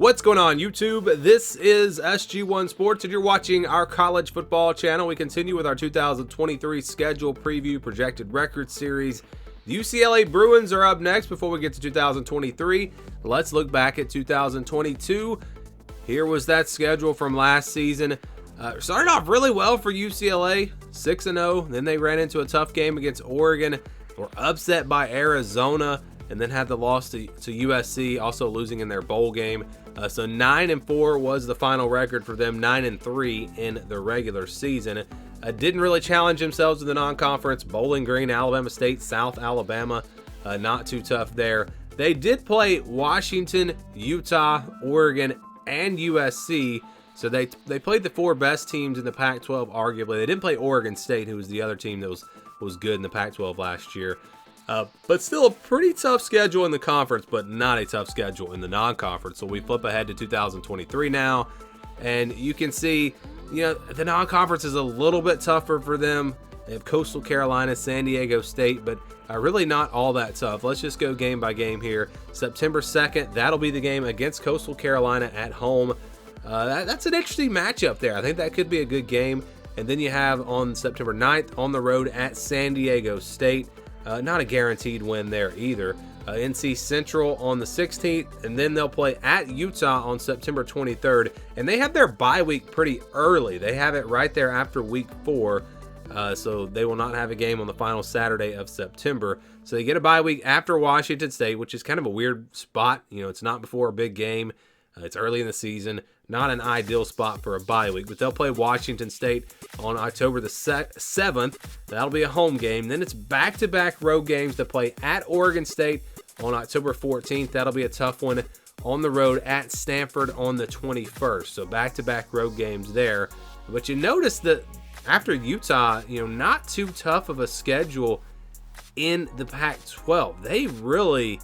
What's going on, YouTube? This is SG1 Sports, and you're watching our college football channel. We continue with our 2023 schedule preview projected record series. The UCLA Bruins are up next before we get to 2023. Let's look back at 2022. Here was that schedule from last season. Started off really well for UCLA, 6-0. Then they ran into a tough game against Oregon, were upset by Arizona, and then had the loss to USC, also losing in their bowl game. So 9-4 was the final record for them, 9-3 in the regular season. Didn't really challenge themselves in the non-conference. Bowling Green, Alabama State, South Alabama, not too tough there. They did play Washington, Utah, Oregon, and USC. So they played the four best teams in the Pac-12, arguably. They didn't play Oregon State, who was the other team that was good in the Pac-12 last year. But still a pretty tough schedule in the conference, but not a tough schedule in the non-conference. So we flip ahead to 2023 now, and you can see, the non-conference is a little bit tougher for them. They have Coastal Carolina, San Diego State, but really not all that tough. Let's just go game by game here. September 2nd, that'll be the game against Coastal Carolina at home. That's an interesting matchup there. I think that could be a good game. And then you have on September 9th on the road at San Diego State. Not a guaranteed win there either. NC Central on the 16th, and then they'll play at Utah on September 23rd. And they have their bye week pretty early. They have it right there after week 4. So they will not have a game on the final Saturday of September. So they get a bye week after Washington State, which is kind of a weird spot. It's not before a big game. It's early in the season. Not an ideal spot for a bye week, but they'll play Washington State on October the 7th. That'll be a home game. Then it's back-to-back road games to play at Oregon State on October 14th. That'll be a tough one on the road at Stanford on the 21st. So back-to-back road games there. But you notice that after Utah, not too tough of a schedule in the Pac-12. They really,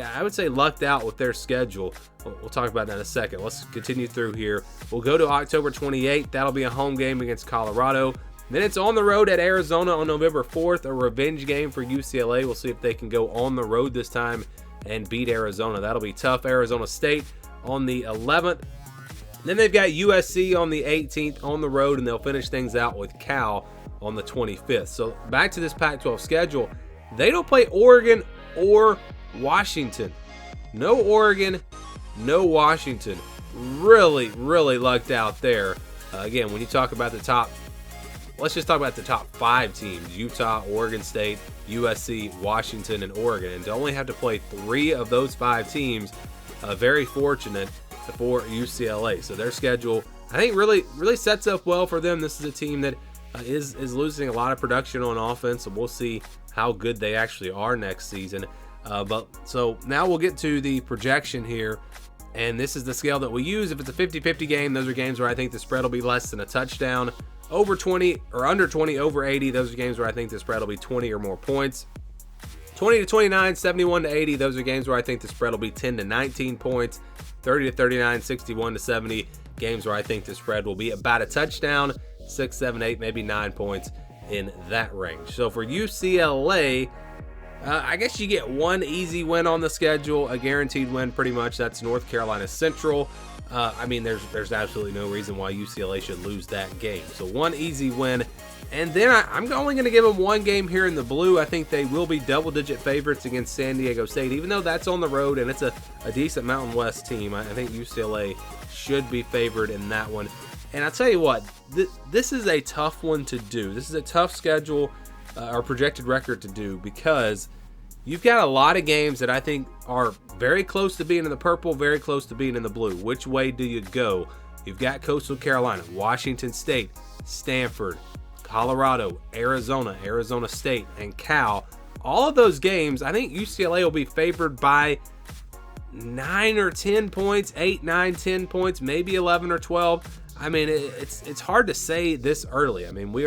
I would say, lucked out with their schedule. We'll talk about that in a second. Let's continue through here. We'll go to October 28th. That'll be a home game against Colorado. Then it's on the road at Arizona on November 4th, a revenge game for UCLA. We'll see if they can go on the road this time and beat Arizona. That'll be tough. Arizona State on the 11th. Then they've got USC on the 18th on the road, and they'll finish things out with Cal on the 25th. So back to this Pac-12 schedule. They don't play Oregon or Washington. No Oregon, no Washington. Really lucked out there. Again, when you talk about the top, let's just talk about the top 5 teams: Utah, Oregon State, USC, Washington, and Oregon. And to only have to play 3 of those 5 teams, very fortunate for UCLA. So their schedule, I think, really sets up well for them. This is a team that is losing a lot of production on offense, so we'll see how good they actually are next season. But so now we'll get to the projection here, and this is the scale that we use. If it's a 50-50 game, those are games where I think the spread will be less than a touchdown. Over 20 or under 20, over 80, those are games where I think the spread will be 20 or more points. 20 to 29, 71 to 80, those are games where I think the spread will be 10 to 19 points. 30 to 39, 61 to 70, games where I think the spread will be about a touchdown. 6, 7, 8, maybe 9 points in that range. So for UCLA, I guess you get one easy win on the schedule, a guaranteed win pretty much. That's North Carolina Central. There's absolutely no reason why UCLA should lose that game. So one easy win. And then I'm only going to give them one game here in the blue. I think they will be double-digit favorites against San Diego State, even though that's on the road and it's a decent Mountain West team. I think UCLA should be favored in that one. And I'll tell you what, this is a tough one to do. This is a tough schedule or projected record to do, because you've got a lot of games that I think are very close to being in the purple, very close to being in the blue. Which way do you go? You've got Coastal Carolina, Washington State, Stanford, Colorado, Arizona State, and Cal. All of those games, I think UCLA will be favored by 9 or 10 points, 8, 9, 10 points, maybe 11 or 12. I mean, it's hard to say this early. I mean, we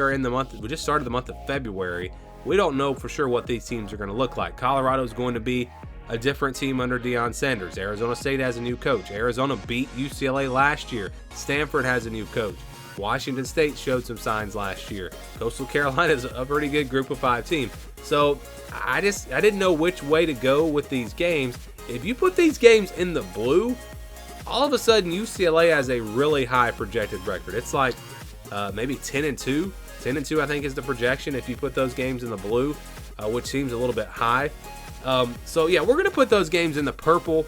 just started the month of February. We don't know for sure what these teams are going to look like. Colorado is going to be a different team under Deion Sanders. Arizona State has a new coach. Arizona beat UCLA last year. Stanford has a new coach. Washington State showed some signs last year. Coastal Carolina is a pretty good group of 5 team. So I didn't know which way to go with these games. If you put these games in the blue, all of a sudden UCLA has a really high projected record. It's like maybe 10-2. 10-2, I think, is the projection if you put those games in the blue, which seems a little bit high. So yeah, we're going to put those games in the purple.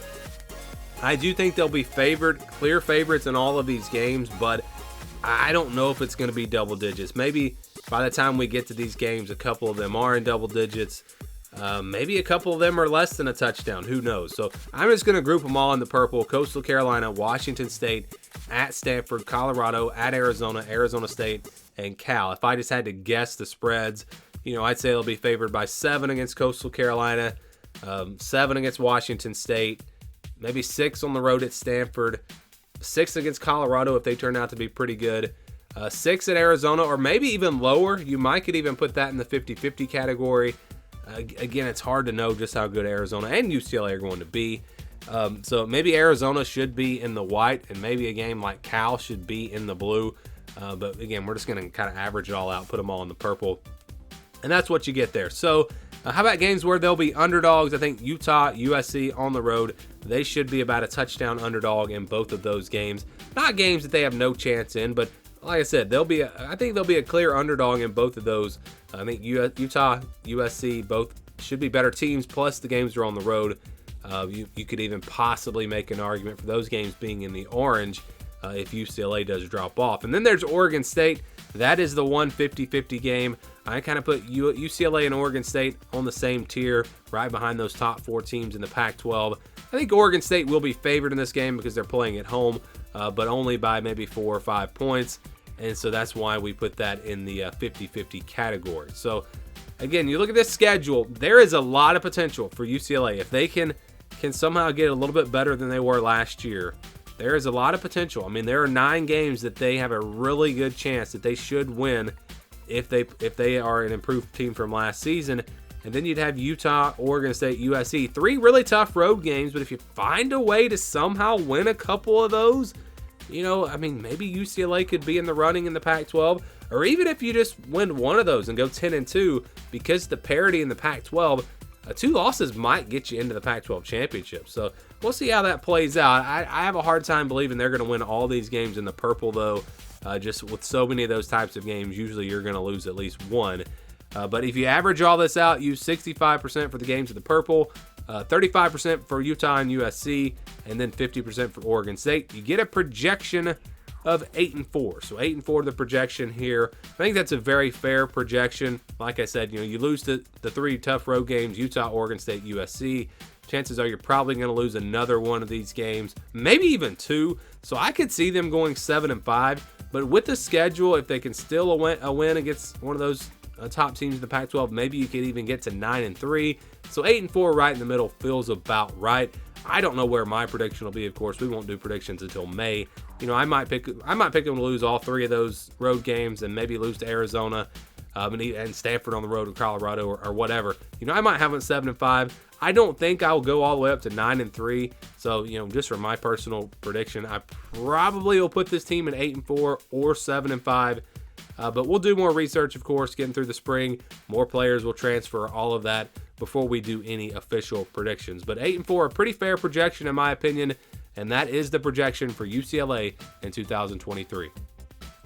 I do think they'll be clear favorites in all of these games, but I don't know if it's going to be double digits. Maybe by the time we get to these games, a couple of them are in double digits. Maybe a couple of them are less than a touchdown. Who knows? So I'm just going to group them all in the purple. Coastal Carolina, Washington State, at Stanford, Colorado, at Arizona, Arizona State, and Cal. If I just had to guess the spreads, I'd say they'll be favored by 7 against Coastal Carolina, 7 against Washington State, maybe 6 on the road at Stanford, 6 against Colorado if they turn out to be pretty good, 6 at Arizona, or maybe even lower. You could even put that in the 50-50 category. Again, it's hard to know just how good Arizona and UCLA are going to be. So maybe Arizona should be in the white, and maybe a game like Cal should be in the blue. But again, we're just going to kind of average it all out, put them all in the purple. And that's what you get there. So how about games where they'll be underdogs? I think Utah, USC on the road, they should be about a touchdown underdog in both of those games. Not games that they have no chance in, but like I said, I think they'll be a clear underdog in both of those. I think Utah, USC, both should be better teams, plus the games are on the road. You could even possibly make an argument for those games being in the orange if UCLA does drop off. And then there's Oregon State. That is the one 50-50 game. I kind of put UCLA and Oregon State on the same tier, right behind those top 4 teams in the Pac-12. I think Oregon State will be favored in this game because they're playing at home, but only by maybe 4 or 5 points. And so that's why we put that in the 50-50 category. So again, you look at this schedule, there is a lot of potential for UCLA. If they can somehow get a little bit better than they were last year, there is a lot of potential. I mean, there are 9 games that they have a really good chance that they should win if they are an improved team from last season. And then you'd have Utah, Oregon State, USC. 3 really tough road games, but if you find a way to somehow win a couple of those, maybe UCLA could be in the running in the Pac-12. Or even if you just win one of those and go 10-2, because the parity in the Pac-12, 2 losses might get you into the Pac-12 championship. So we'll see how that plays out. I have a hard time believing they're going to win all these games in the purple, though. Just with so many of those types of games, usually you're going to lose at least one. But if you average all this out, use 65% for the games of the purple, 35% for Utah and USC, and then 50% for Oregon State. You get a projection of 8-4. So 8-4 the projection here. I think that's a very fair projection. Like I said, you lose the 3 tough road games, Utah, Oregon State, USC. Chances are you're probably going to lose another one of these games, maybe even 2. So I could see them going 7-5. But with the schedule, if they can still a win against one of those top teams in the Pac-12, maybe you could even get to 9-3. So 8-4 right in the middle feels about right. I don't know where my prediction will be. Of course, we won't do predictions until May. I might pick them to lose all 3 of those road games and maybe lose to Arizona and Stanford on the road, or Colorado, or whatever. I might have them 7-5. I don't think I'll go all the way up to 9-3. So, just for my personal prediction, I probably will put this team at 8-4 or 7-5. But we'll do more research, of course, getting through the spring. More players will transfer, all of that, before we do any official predictions. But 8-4, a pretty fair projection in my opinion, and that is the projection for UCLA in 2023.